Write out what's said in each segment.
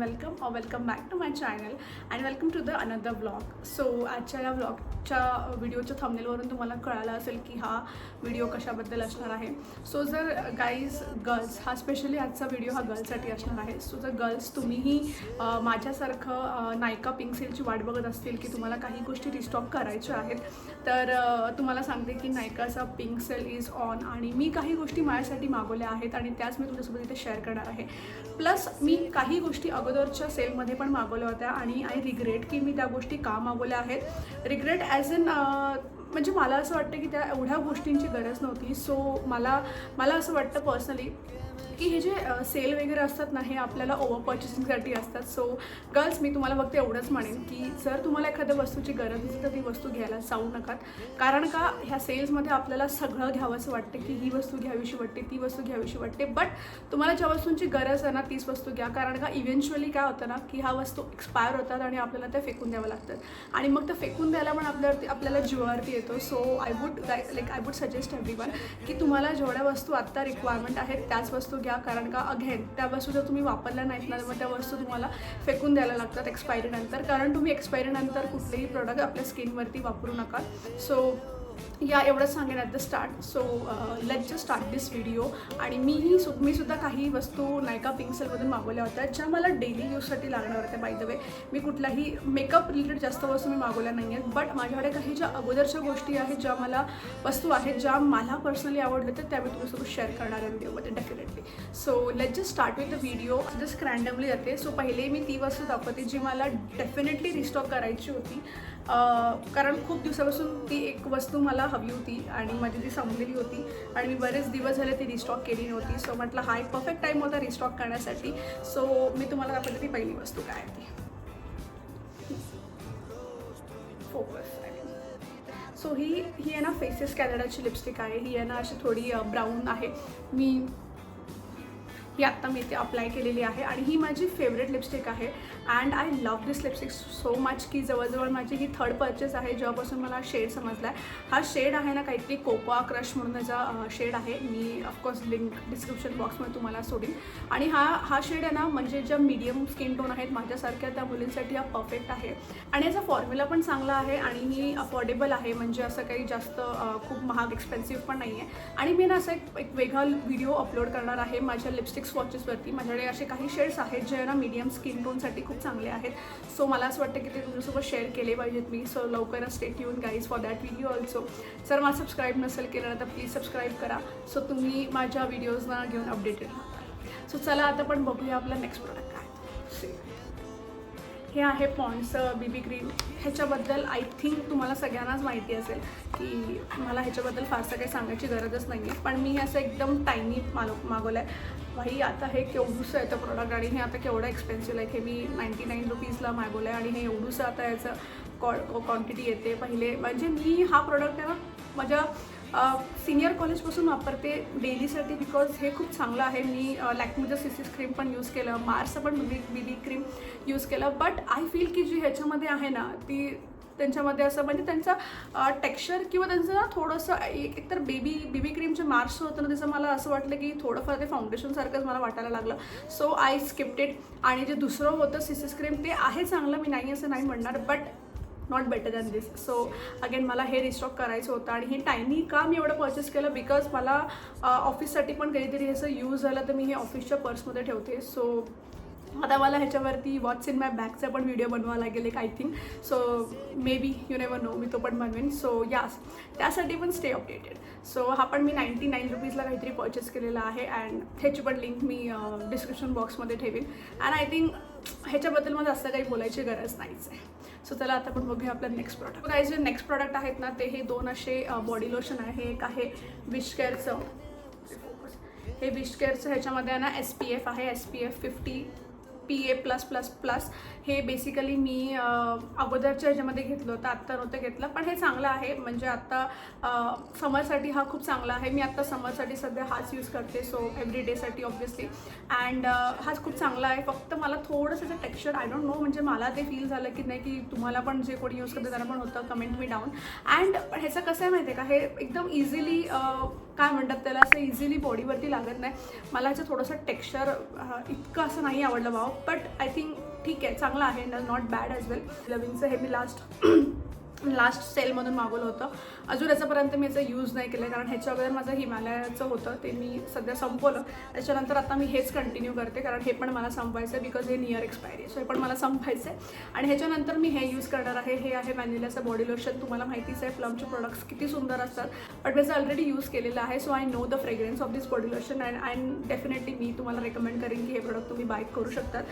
Welcome back to my channel and welcome to the another vlog. So आजच्या या व्लॉगच्या व्हिडिओच्या थंबनेलवरून तुम्हाला कळालं असेल की हा व्हिडिओ कशाबद्दल असणार आहे. सो जर गर्ल्स हा स्पेशली आजचा व्हिडिओ हा गर्ल्ससाठी असणार आहे. सो जर गर्ल्स तुम्हीही माझ्यासारखं नायका पिंक सेलची वाट बघत असतील की तुम्हाला काही गोष्टी रिस्टॉक करायच्या आहेत, तर तुम्हाला सांगते की नायकाचा पिंक सेल इज ऑन आणि मी काही गोष्टी माझ्यासाठी मागवल्या आहेत आणि त्याच मी तुमच्यासोबत इथे शेअर करणार आहे. प्लस मी काही गोष्टी अगोदरच्या सेलमध्ये पण मागवल्या होत्या आणि आय रिग्रेट की मी त्या गोष्टी का मागवल्या आहेत. रिग्रेट ॲज इन म्हणजे मला असं वाटतं की त्या एवढ्या गोष्टींची गरज नव्हती. सो मला असं वाटतं पर्सनली की हे जे सेल वगैरे असतात ना, हे आपल्याला ओव्हर पर्चेसिंगसाठी असतात. सो गर्ल्स, मी तुम्हाला फक्त एवढंच म्हणेन की जर तुम्हाला एखाद्या वस्तूची गरज असेल तर ती वस्तू घ्यायला जाऊ नका. कारण का ह्या सेल्समध्ये आपल्याला सगळं घ्यावंसं वाटते की ही वस्तू घ्यावीशी वाटते, ती वस्तू घ्यावीशी वाटते. बट तुम्हाला ज्या वस्तूंची गरज आहे ना तीच वस्तू घ्या. कारण का इव्हेंच्युअली काय होतं ना की ह्या वस्तू एक्सपायर होतात आणि आपल्याला त्या फेकून द्याव्या लागतात आणि मग त्या फेकून द्यायला पण आपल्याला जीवावरती येतो. So I would suggest everyone की तुम्हाला जेवढ्या वस्तू आत्ता रिक्वायरमेंट आहेत त्याच वस्तू घ्या. कारण का अगेन त्या वस्तू जर तुम्ही वापरल्या नाहीत ना मग त्या वस्तू तुम्हाला फेकून द्यायला लागतात एक्सपायरीनंतर. कारण तुम्ही एक्सपायरीनंतर कुठलेही प्रोडक्ट आपल्या स्किनवरती वापरू नका. सो या एवढंच सांगेन at the start. So let's just start this video. आणि मी सुद्धा काही वस्तू नायका पिंक सेलमधून मागवल्या होत्या ज्या मला डेली यूजसाठी लागणार होत्या. बाय द वे, मी कुठलाही मेकअप रिलेटेड जास्त वस्तू मी मागवल्या नाही आहेत. बट माझ्याकडे काही ज्या अगोदरच्या गोष्टी आहेत, ज्या मला वस्तू आहेत ज्या मला पर्सनली आवडल्या तर त्या मी तुमच्यासोबत शेअर करणार आहे व्हिडिओमध्ये definitely. So let's just start with the video. Just randomly जाते. सो पहिले मी ती वस्तू दाखवते जी मला डेफिनेटली रिस्टॉक करायची होती. कारण खूप दिवसापासून ती एक वस्तू मला हवी होती आणि माझी ती संपलेली होती आणि मी बरेच दिवस झाले ती रिस्टॉक केली नव्हती. सो म्हटलं हा एक परफेक्ट टाईम होता रिस्टॉक करण्यासाठी. सो मी तुम्हाला दाखवते ती पहिली वस्तू काय आहे ती. फोकस. सो ही आहे ना फेसेस कॅनडाची लिपस्टिक आहे. ही आहे ना अशी थोडी ब्राऊन आहे. ही आत्ता मी इथे अप्लाय केलेली आहे आणि ही माझी फेवरेट लिपस्टिक आहे. And I love this lipstick so much की जवळजवळ माझी ही थर्ड पर्चेस आहे जेव्हापासून मला शेड समजला आहे. हा शेड आहे ना काहीतरी कोकोआ क्रश म्हणून त्याचा शेड आहे. मी ऑफकोर्स लिंक डिस्क्रिप्शन बॉक्समध्ये तुम्हाला सोडीन. आणि हा शेड आहे ना म्हणजे ज्या मीडियम स्किन टोन आहेत माझ्यासारख्या त्या मुलींसाठी हा परफेक्ट आहे. आणि याचा फॉर्म्युला पण चांगला आहे आणि ही अफोर्डेबल आहे. म्हणजे असं काही जास्त खूप महाग एक्सपेन्सिव्ह पण नाही आहे. आणि मी ना असं एक वेगळा व्हिडिओ अपलोड करणार आहे माझ्या लिपस्टिक स्वॉचेसवरती. माझ्याकडे असे काही शेड्स आहेत जे ना मीडियम स्किन टोनसाठी खूप चांगले आहेत. सो मला असं वाटतं की ते तुमच्यासोबत शेअर केले पाहिजेत मी. सो लवकरच stay tune guys for that video also. जर मला सबस्क्राईब नसेल केलं तर प्लीज सबस्क्राईब करा. सो तुम्ही माझ्या व्हिडिओजना घेऊन अपडेटेड राहता. सो चला आता आपण बघूया आपला नेक्स्ट प्रोडक्ट काय. हे आहे पॉन्ड्सचं बीबी क्रीम. ह्याच्याबद्दल आय थिंक तुम्हाला सगळ्यांनाच माहिती असेल की मला ह्याच्याबद्दल फारसं काही सांगायची गरजच नाही आहे. पण मी असं एकदम टायनी मागवलं आहे. भाई आता हे केवढूसं येतं प्रोडक्ट आणि हे आता केवढं एक्सपेन्सिव्ह आहे. हे मी 99 रुपीजला मागवलं आहे आणि हे एवढूसं आता याचं क्वांटिटी येते. पहिले म्हणजे मी हा प्रोडक्ट आहे ना माझ्या सिनियर कॉलेजपासून वापरते डेलीसाठी बिकॉज हे खूप चांगलं आहे. मी लॅक्मेचं सीसी क्रीम पण यूज केलं, मार्सचं पण बीबी क्रीम यूज केलं. बट आय फील की जी ह्याच्यामध्ये आहे ना ती त्यांच्यामध्ये असं म्हणजे त्यांचा टेक्स्चर किंवा त्यांचं ना थोडंसं एकतर बीबी क्रीमचे मार्क्स होतं ना त्याचं मला असं वाटलं की थोडंफार ते फाउंडेशनसारखंच मला वाटायला लागलं. So I skipped. आणि जे दुसरं होतं सीसी क्रीम ते आहे चांगलं, मी नाही असं नाही म्हणणार, but not better than this. So again मला हे रिस्टॉक करायचं होतं. आणि हे टायनी का मी एवढं परचेस केलं बिकॉज मला ऑफिससाठी पण कधीतरी असं यूज झालं तर मी हे ऑफिसच्या पर्समध्ये ठेवते. सो आता मला ह्याच्यावरती वॉट्स इन माय बॅगचा पण व्हिडिओ बनवावा लागेल एक I think. So maybe you never know मी तो पण बनवेन. सो यास त्यासाठी पण स्टे अपडेटेड. सो हा पण मी 99 रुपीजला काहीतरी परचेस केलेला आहे अँड ह्याची पण लिंक मी डिस्क्रिप्शन बॉक्समध्ये ठेवीन. अँड आय थिंक ह्याच्याबद्दल मला जास्त काही बोलायची गरज नाहीच आहे. सो चला आता आपण बघूया आपलं नेक्स्ट प्रोडक्ट. काही जे नेक्स्ट प्रोडक्ट आहेत ना ते हे दोन असे बॉडी लोशन आहे. एक आहे विशकेअरचं. हे विशकेअरचं ह्याच्यामध्ये ना SPF आहे, SPF 50 PA+++. हे बेसिकली मी अगोदरच्या ह्याच्यामध्ये घेतलं होतं, आत्ता नव्हतं घेतलं. पण हे चांगलं आहे म्हणजे आत्ता समरसाठी हा खूप चांगला आहे. मी आत्ता समरसाठी सध्या हाच यूज करते. सो एव्हरी डेसाठी ऑब्व्हियसली. अँड हाच खूप चांगला आहे. फक्त मला थोडंसं त्याचं टेक्स्चर आय डोंट नो म्हणजे मला ते फील झालं की नाही की तुम्हाला पण जे कोणी यूज करते त्यांना पण होतं. Comment me down. अँड ह्याचं कसं आहे माहिती आहे का, हे एकदम इझिली काय म्हणतात त्याला, असं इझिली बॉडीवरती लागत नाही. मला ह्याचं थोडंसं टेक्स्चर इतकं असं नाही आवडलं वाव, बट आय थिंक ठीक आहे, चांगलं आहे, नॉट बॅड ॲज वेल. लविंगचं हे मी लास्ट सेलमधून मागवलं होतं. अजून याच्यापर्यंत मी याचं यूज नाही केलं, कारण ह्याच्या अगोदर माझं हिमालयाचं होतं, ते मी सध्या संपवलं. त्याच्यानंतर आता मी हेच कंटिन्यू करते, कारण हे पण मला संपवायचं आहे, बिकॉज हे नियर एक्सपायरी, सो हे पण मला संपवायचं आहे. आणि ह्याच्यानंतर मी हे यूज करणार आहे. हे आहे व्हॅनिलाचं बॉडी लोशन. तुम्हाला माहितीच आहे प्लमचे प्रोडक्ट्स किती सुंदर असतात, बट मी ऑलरेडी यूज केलेलं आहे, so I know the fragrance of this body lotion and definitely मी तुम्हाला रेकमेंड करेन की हे प्रोडक्ट तुम्ही बाय करू शकतात.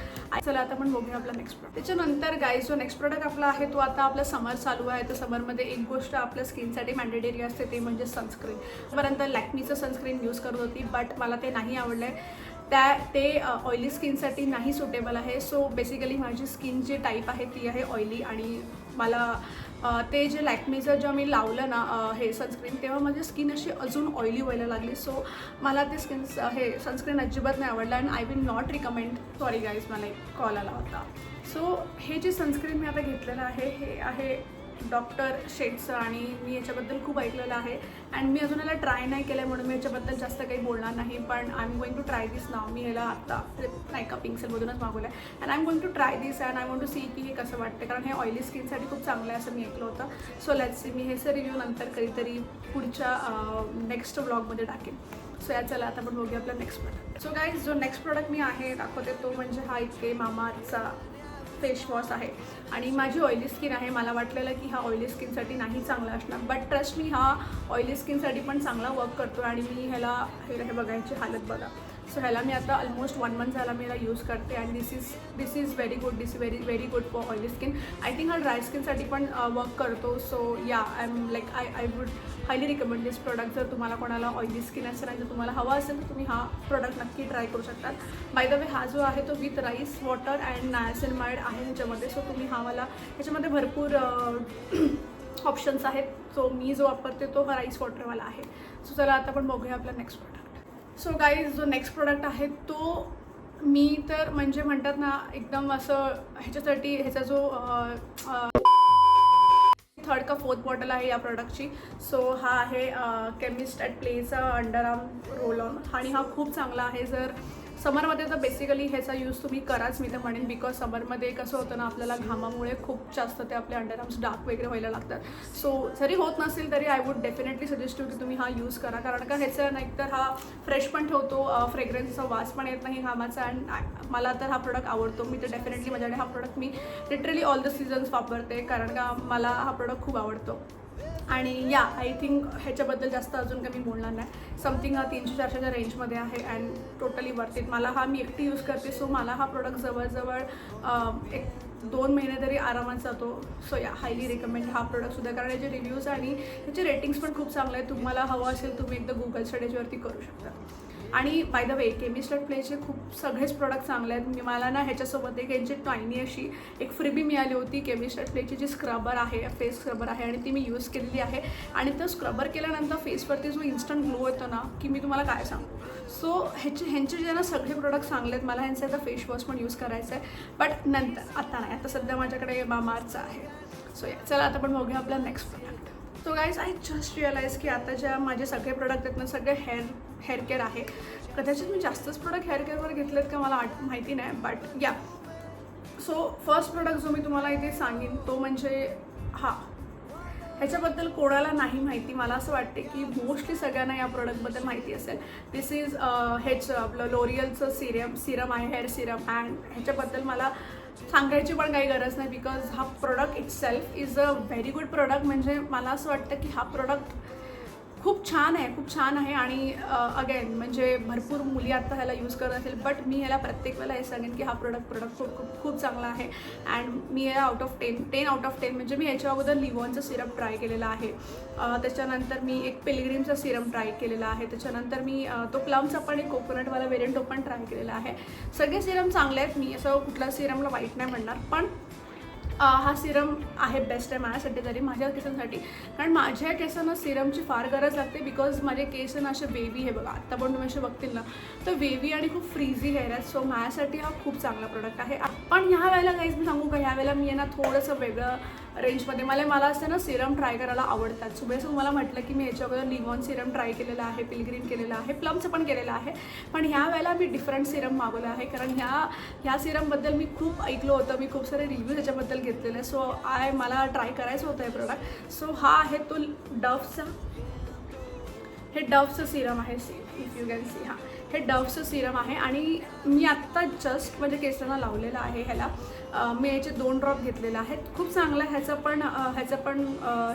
चला आता आपण बघूया आपला नेक्स्ट प्रोडक्ट. त्याच्यानंतर गाईज जो नेक्स्ट प्रोडक्ट आपला आहे तो आता आपला समर चालू आहे, तर समरमध्ये एक गोष्ट आपल्या स्किनसाठी मॅन्डेटरी असते, ते म्हणजे सनस्क्रीन. पर्यंत लॅक्मीचं सनस्क्रीन यूज करत होती, बट मला ते नाही आवडलं आहे. ते ऑइली स्किनसाठी नाही सुटेबल आहे. सो बेसिकली माझी स्किन जी टाईप आहे ती आहे ऑइली, आणि मला ते जे लॅक्मीचं जेव्हा मी लावलं ना हे सनस्क्रीन, तेव्हा माझी स्किन अशी अजून ऑइली व्हायला लागली. सो मला ते हे सनस्क्रीन अजिबात नाही आवडलं, and I will not recommend. Sorry guys, मला एक कॉल आला होता. सो हे जे सनस्क्रीन मी आता घेतलेलं आहे हे आहे डॉक्टर शेड्सचं, आणि मी याच्याबद्दल खूप ऐकलेलं आहे, अँड मी अजून याला ट्राय नाही केलं आहे, म्हणून मी याच्याबद्दल जास्त काही बोलणार नाही. पण I am going to try this now. मी ह्याला आत्ता नाही का पिंक्सेलमधूनच मागवलं आहे, and I am going to try this and I want to see की हे कसं वाटतं, कारण हे ऑइली स्किनसाठी खूप चांगलं आहे असं मी ऐकलं होतं. So let's see. मी ह्याचं रिव्ह्यू नंतर कधीतरी पुढच्या नेक्स्ट व्लॉगमध्ये टाकेन. सो या चला आता आपण बघूया आपला नेक्स्ट प्रोडक्ट. सो गाईज जो नेक्स्ट प्रोडक्ट मी आहे दाखवते तो म्हणजे हा इथे मामाअर्थचा फेस वॉश आहे. आणि माझी ऑइली स्किन आहे, मला वाटलेलं की हा ऑइली स्किनसाठी नाही चांगला असणार, बट ट्रस्ट मी हा ऑइली स्किनसाठी पण चांगला वर्क करतो. आणि मी ह्याला हे बघायची हालत बघा. सो ह्याला मी आता ऑलमोस्ट 1 मंथ झाला मी ह्याला यूज करते, आणि this is very good. This is very good for oily skin. I think हा ड्राय स्किनसाठी पण वर्क करतो. So yeah I am like I would highly recommend this product. जर तुम्हाला कोणाला ऑइली स्किन असेल आणि जर तुम्हाला हवा असेल तर तुम्ही हा प्रोडक्ट नक्की ट्राय करू शकतात. बाय द वे हा जो आहे तो with rice water and niacinamide आहे ह्याच्यामध्ये. सो तुम्ही हा मला ह्याच्यामध्ये भरपूर ऑप्शन्स आहेत. सो मी जो वापरते तो हा राईस वॉटरवाला आहे. सो चला आता आपण बघूया आपला नेक्स्ट प्रोडक्ट. सो गाईज जो नेक्स्ट प्रोडक्ट आहे तो मी तर म्हणजे म्हणतात ना एकदम असं ह्याच्यासाठी ह्याचा जो 3rd का 4th बॉटल आहे या प्रोडक्टची. सो हा आहे केमिस्ट ॲट प्लेचा अंडर आर्म रोल ऑन, आणि हा खूप चांगला आहे. जर समरमध्ये तर बेसिकली ह्याचा यूज तुम्ही कराच मी तर म्हणेन, बिकॉज समरमध्ये कसं होतं ना आपल्याला घामामुळे खूप जास्त ते आपले अंडरआर्म्स डार्क वगैरे व्हायला लागतात. सो जरी होत नसेल तरी आय वुड डेफिनेटली सजेस्ट की तुम्ही हा यूज करा, कारण का ह्याचं नाहीतर हा फ्रेश पण ठेवतो, फ्रेग्रन्सचा वास पण येत नाही घामाचा, अँड मला तर हा प्रोडक्ट आवडतो. मी तर डेफिनेटली माझ्याकडे हा product me literally all the seasons वापरते, कारण का मला हा प्रोडक्ट खूप आवडतो. आणि या आय थिंक ह्याच्याबद्दल जास्त अजून काही मी बोलणार नाही. समथिंग हा 300-400च्या रेंजमध्ये आहे, अँड टोटली वर्थ इट. मला हा मी एकटी यूज करते, सो मला हा प्रोडक्ट जवळजवळ 1-2 महिने तरी आरामात जातो. सो या हायली रिकमेंड हा प्रोडक्टसुद्धा, कारण याचे रिव्ह्यूज आणि ह्याचे रेटिंग्स पण खूप चांगले आहेत. तुम्हाला हवं असेल तुम्ही एकदा गुगल स्टडीजवरती करू शकता. आणि by the way chemist at प्लेचे खूप सगळेच प्रोडक्ट चांगले आहेत. मला ना ह्याच्यासोबत एक यांची टायनी अशी एक फ्रीबी मिळाली होती केमिस्ट ॲट प्लेची जी स्क्रबर आहे, फेस स्क्रबर आहे, आणि ती मी यूज केलेली आहे. आणि तो स्क्रबर केल्यानंतर फेसवरती जो इन्स्टंट ग्लो येतो ना की मी तुम्हाला काय सांगू. सो ह्यांचे जे ना सगळे प्रोडक्ट चांगले आहेत. मला ह्यांचा आता फेस वॉश पण यूज करायचं आहे, बट नंतर आता नाही. आता सध्या माझ्याकडे मामाअर्थचा आहे. सो या चला आता आपण बघूया आपला next product. So guys I just realize की आता ज्या माझे सगळे प्रोडक्ट आहेत ना सगळे हेअर केअर आहे. कदाचित मी जास्तच प्रोडक्ट हेअर केअरवर घेतलेत का मला माहिती नाही, बट या. सो फर्स्ट प्रोडक्ट जो मी तुम्हाला इथे सांगेन तो म्हणजे हा. ह्याच्याबद्दल कोणाला नाही माहिती, मला असं वाटते की मोस्टली सगळ्यांना या प्रोडक्टबद्दल माहिती असेल. दिस इज आपलं लोरियलचं सिरम आहे, हेअर सिरम, अँड ह्याच्याबद्दल मला सांगायची पण काही गरज नाही, बिकॉज हा product itself is a very good product. म्हणजे मला असं वाटतं की हा प्रोडक्ट खूप छान आहे. आणि अगेन म्हणजे भरपूर मुली आता ह्याला यूज करत असेल, बट मी ह्याला प्रत्येक वेळेला हे सांगेन की हा प्रोडक्ट खूप चांगला आहे. अँड मी ह्याला आउट ऑफ 10 म्हणजे मी ह्याच्या अगोदर लिवॉनचं सिरप ट्राय केलेला आहे. त्याच्यानंतर मी एक पिलग्रीमचा सिरम ट्राय केलेला आहे. त्याच्यानंतर मी तो प्लमचा पण एक कोकोनटवाला वेरियंट तो पण ट्राय केलेला आहे. सगळे सिरम चांगले आहेत. मी असं कुठल्या सिरमला वाईट नाही म्हणणार, पण हा सिरम आहे बेस्ट आहे माझ्यासाठी, तरी माझ्या केसांसाठी. कारण माझ्या केसांना सिरमची फार गरज लागते, बिकॉज माझे केस ना असे वेवी आहे बघा. आत्ता पण तुम्ही असे बघतील ना तर वेवी आणि खूप फ्रीझी हेअर आहेत. सो माझ्यासाठी हा खूप चांगला प्रोडक्ट आहे. पण ह्या वेळेला काहीच मी सांगू का, ह्या वेळेला मी आहे ना थोडंसं वेगळं रेंजमध्ये मला असं ना सिरम ट्राय करायला आवडतात. सुबेसं मला म्हटलं की मी याच्या अगोदर लिव्हॉन सिरम ट्राय केलेला आहे, पिलग्रीम केलेला आहे, प्लमचं पण केलेलं आहे, पण ह्या वेळेला मी डिफरंट सिरम मागवलं आहे. कारण ह्या सिरमबद्दल मी खूप ऐकलं होतं, मी खूप सारे रिव्ह्यूज ह्याच्याबद्दल घेतलेले. सो मला ट्राय करायचं होतं हे प्रोडक्ट. सो हा आहे तो डव्हचं सिरम आहे. इफ यू कॅन सी, हे डव्हचं सिरम आहे आणि मी आत्ता जस्ट म्हणजे केसांना लावलेलं आहे. ह्याला मी याचे 2 ड्रॉप घेतलेले आहेत. खूप चांगलं आहे ह्याचं पण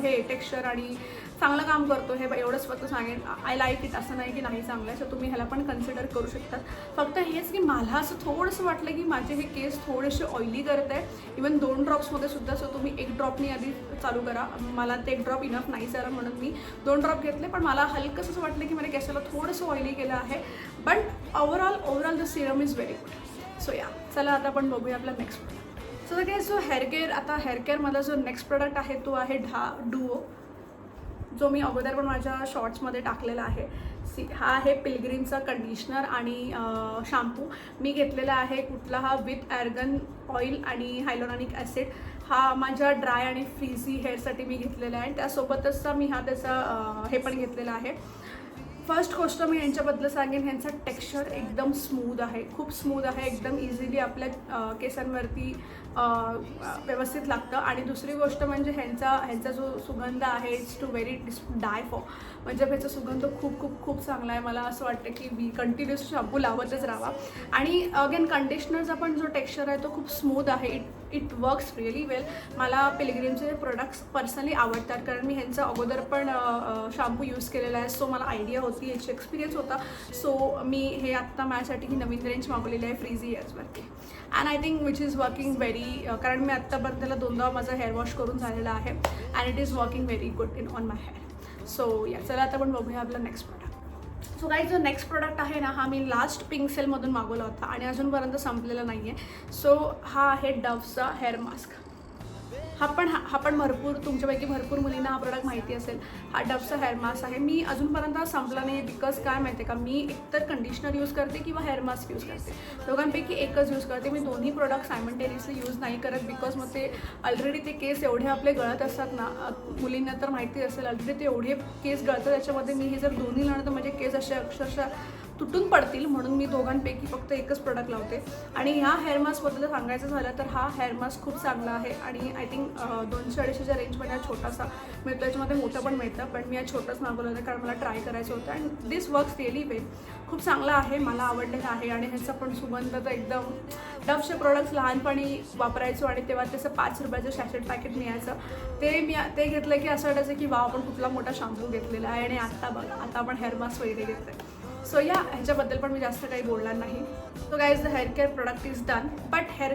हे टेक्स्चर आणि चांगलं काम करतो. हे एवढंच फक्त सांगेन, आय लाईक इट. असं नाही की नाही चांगलं आहे. सो तुम्ही ह्याला पण कन्सिडर करू शकता. फक्त हेच की मला असं थोडंसं वाटलं की माझे हे केस थोडेसे ऑइली करत आहे, इवन 2 ड्रॉप्समध्ये सुद्धा. सो तुम्ही 1 ड्रॉपनी आधी चालू करा. मला ते 1 ड्रॉप इनफ नाही झालं म्हणून मी 2 ड्रॉप घेतले, पण मला हलकंसं असं वाटलं की माझ्या केसाला थोडंसं ऑइली केलं आहे. But overall the serum is very good. So yeah, चला आता आपण बघूया आपला नेक्स्ट प्रोडक्ट. सो काय, जो हेअरकेअरमधला जो नेक्स्ट प्रोडक्ट आहे तो आहे डुओ, जो मी अगोदर पण माझ्या शॉर्ट्समध्ये टाकलेला आहे. हा आहे पिलग्रीमचा कंडिशनर आणि शॅम्पू. मी घेतलेला आहे कुठला, हा विथ ॲर्गन ऑइल आणि हायलोरॉनिक ॲसिड. हा माझ्या ड्राय आणि फ्रीझी हेअरसाठी मी घेतलेला आहे. त्यासोबतच मी त्याचा हे पण घेतलेला आहे. फर्स्ट गोष्ट मी यांच्याबद्दल सांगेन, ह्यांचा टेक्स्चर एकदम स्मूथ आहे, खूप स्मूथ आहे, एकदम इझिली आपल्या केसांवरती व्यवस्थित लागतं. आणि दुसरी गोष्ट म्हणजे ह्यांचा जो सुगंध आहे, it's too very die for. म्हणजे ह्याचा सुगंध खूप खूप खूप चांगला आहे. मला असं वाटतं की मी कंटिन्युअस शॅम्पू लावतच राहावा. आणि अगेन कंडिशनरचा पण जो टेक्स्चर आहे तो खूप स्मूथ आहे. इट वर्क्स रिअली वेल. मला पिलग्रीमचे प्रोडक्ट्स पर्सनली आवडतात, कारण मी ह्यांचा अगोदर पण शॅम्पू यूज केलेला आहे. सो मला आयडिया होती, याची एक्सपिरियन्स होता. सो मी हे आत्ता माझ्यासाठी ही नवीन रेंज मागवलेली आहे फ्रीझी हेअर्सवरती. And I think which is working very, कारण मी आत्तापर्यंत त्याला 2दा माझा हेअर वॉश करून झालेला आहे. And it is working very good on my hair. So yeah, चला आता आपण बघूया आपला नेक्स्ट प्रोडक्ट. सो काही जो नेक्स्ट प्रोडक्ट आहे ना, हा मी लास्ट पिंक सेलमधून मागवला होता आणि अजूनपर्यंत संपलेला नाही आहे. सो हा आहे डव्हचा हेअर मास्क. हा पण तुमच्यापैकी भरपूर मुलींना हा प्रोडक्ट माहिती असेल. हा डव्हचा हेअर मास्क आहे. मी अजूनपर्यंत संपला नाही, बिकॉज काय माहिती आहे का, मी एकतर कंडिशनर यूज करते किंवा हेअर मास्क यूज करते. दोघांपैकी एकच यूज करते. मी दोन्ही प्रोडक्ट सायमल्टेनियसली यूज नाही करत, बिकॉज मग ते ऑलरेडी ते केस एवढे आपले गळत असतात ना, मुलींना तर माहिती असेल, ऑलरेडी ते एवढे केस गळतात. त्याच्यामध्ये मी हे जर दोन्ही लावलं तर माझे केस असे अक्षरशः तुटून पडतील, म्हणून मी दोघांपैकी फक्त एकच प्रोडक्ट लावते. आणि ह्या हेअर मास्कबद्दल सांगायचं झालं तर हा हेअर मास्क खूप चांगला आहे. आणि आय थिंक 200-250च्या रेंजमध्ये हा छोटासा मिळतो. याच्यामध्ये मोठं पण मिळतं, पण मी हा छोटाच मागवलं होतं कारण मला ट्राय करायचं होतं. अँड दिस वर्क्स रिअली वेल. खूप चांगलं आहे, मला आवडलेलं आहे. आणि ह्याचा पण सुगंध तर एकदम, डव्हचे प्रोडक्ट्स लहानपणी वापरायचो आणि तेव्हा त्याचं 5 रुपयाचं शॅशेट पॅकेट मिळायचं. ते घेतलं की असं वाटायचं की वाव, आपण कुठला मोठा शॅम्पू घेतलेला आहे. आणि आत्ता बघा, आता आपण हेअर मास्क वगैरे घेतलं आहे. सो या, ह्याच्याबद्दल पण मी जास्त काही बोलणार नाही. So guys, the hair care product is done. But hair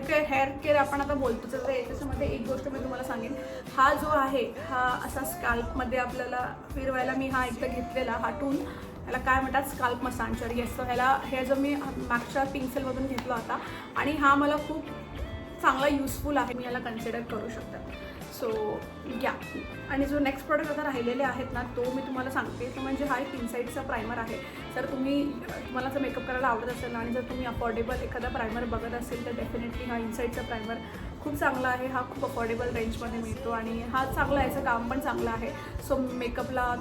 care आपण आता बोलतो तर याच्यामध्ये एक गोष्ट मी तुम्हाला सांगेन. हा जो आहे, हा असा स्काल्पमध्ये आपल्याला फिरवायला मी हा एकदा घेतलेला, हा टूल, ह्याला काय म्हणतात, स्काल्प मसाजर. येस, सो हे जो मी मागच्या पिंक सेलमधून घेतला होता आणि हा मला खूप चांगला युजफुल आहे, मी याला कन्सिडर करू शकता. सो या, आणि जो नेक्स्ट प्रोडक्ट आता राहिलेले आहेत ना, तो मी तुम्हाला सांगते. तो म्हणजे हा एक इनसाईडचा प्रायमर आहे. जर तुम्हाला जर मेकअप करायला आवडत असेल आणि जर तुम्ही अफोर्डेबल एखादा प्रायमर बघत असेल तर डेफिनेटली हा इनसाईडचा प्रायमर खूप चांगला आहे. हा खूप अफोर्डेबल रेंजमध्ये मिळतो आणि हा चांगला, याचं काम पण चांगलं आहे. सो मेकअपला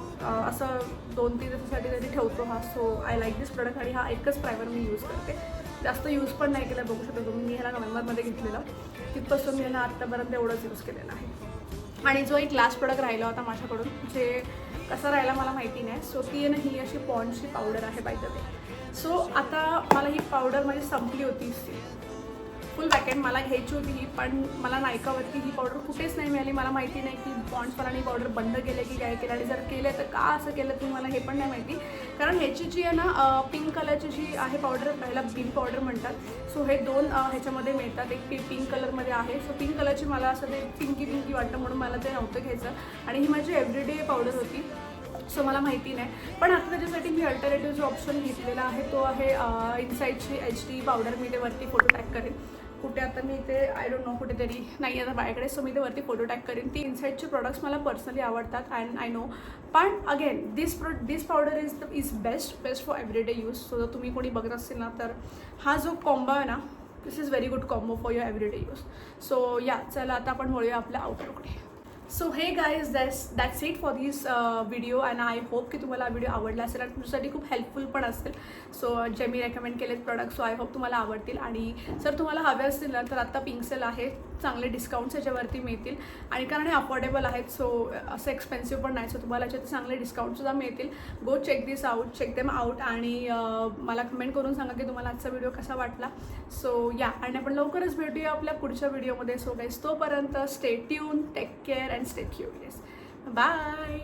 असं 2-3 दिवसासाठी तरी ठेवतो हा. So I like this product. आणि हा एकच प्रायमर मी यूज करते, जास्त यूज पण नाही केला. बघू शकतो तुम्ही, मी ह्याला नोव्हेंबरमध्ये घेतलेलं, तिथपासून मी ह्याला आत्तापर्यंत एवढंच यूज केलेलं आहे. आणि जो एक लास्ट प्रोडक्ट राहिला होता माझ्याकडून, जे कसा राहिला मला माहिती नाही. सो ती आहे ना, ही अशी पॉन्ड्सची पावडर आहे बाय द वे. सो आता मला ही पावडर माझी संपली होती, फुल पॅकेट मला घ्यायची होती ही, पण मला नायकावरती ही पावडर कुठेच नाही मिळाली. मला माहिती नाही की पॉन्ड्सवाल्याने पावडर बंद केलं की काय केलं, आणि जर केलं तर का असं केलं तुम्ही, मला हे पण नाही माहिती. कारण ह्याची जी आहे ना, पिंक कलरची जी आहे पावडर, ह्याला बिल पावडर म्हणतात. सो हे 2 ह्याच्यामध्ये मिळतात. एक पिंक कलरमध्ये आहे. सो पिंक कलरची मला असं ते पिंकी वाटतं, म्हणून मला ते नव्हतं घ्यायचं. आणि ही माझी एव्हरीडे पावडर होती. सो मला माहिती नाही, पण आता त्याच्यासाठी मी अल्टरनेटिव्ह जो ऑप्शन घेतलेला आहे तो आहे इनसाईडची HD पावडर. मी ते वरती फोटो टॅग करेन. कुठे आता मी ते आय डोंट नो, कुठेतरी नाही आता माझ्याकडे. सो मी ते वरती फोटो टॅग करेन. ती इनसाईडचे प्रोडक्ट्स मला पर्सनली आवडतात अँड आय नो. पण again this powder is best for everyday use. So जर तुम्ही कोणी बघत असेल ना, तर हा जो कॉम्बो आहे ना, this is very good combo for your everyday use. So yeah चला आता आपण वळूया आपल्या आउटरकडे. So hey guys that's it for this video and I hope की तुम्हाला हा व्हिडिओ आवडला असेल आणि तुमच्यासाठी खूप हेल्पफुल पण असेल. सो जे मी रेकमेंड केलेत प्रोडक्ट सो आय होप तुम्हाला आवडतील. आणि जर तुम्हाला हवे असतील ना तर आत्ता पिंक सेल आहे, चांगले डिस्काउंट्स याच्यावरती मिळतील आणि कारण हे अफोर्डेबल आहेत सो असं एक्सपेन्सिव्ह पण नाही. सो तुम्हाला याच्यात चांगले डिस्काउंटसुद्धा मिळतील. गो चेक दिस आउट, चेक देम आउट आणि मला कमेंट करून सांगा की तुम्हाला आजचा व्हिडिओ कसा वाटला. सो या आणि आपण लवकरच भेटूया आपल्या पुढच्या व्हिडिओमध्ये. सो गाईज तोपर्यंत stay tune, take care and stay curious. Bye.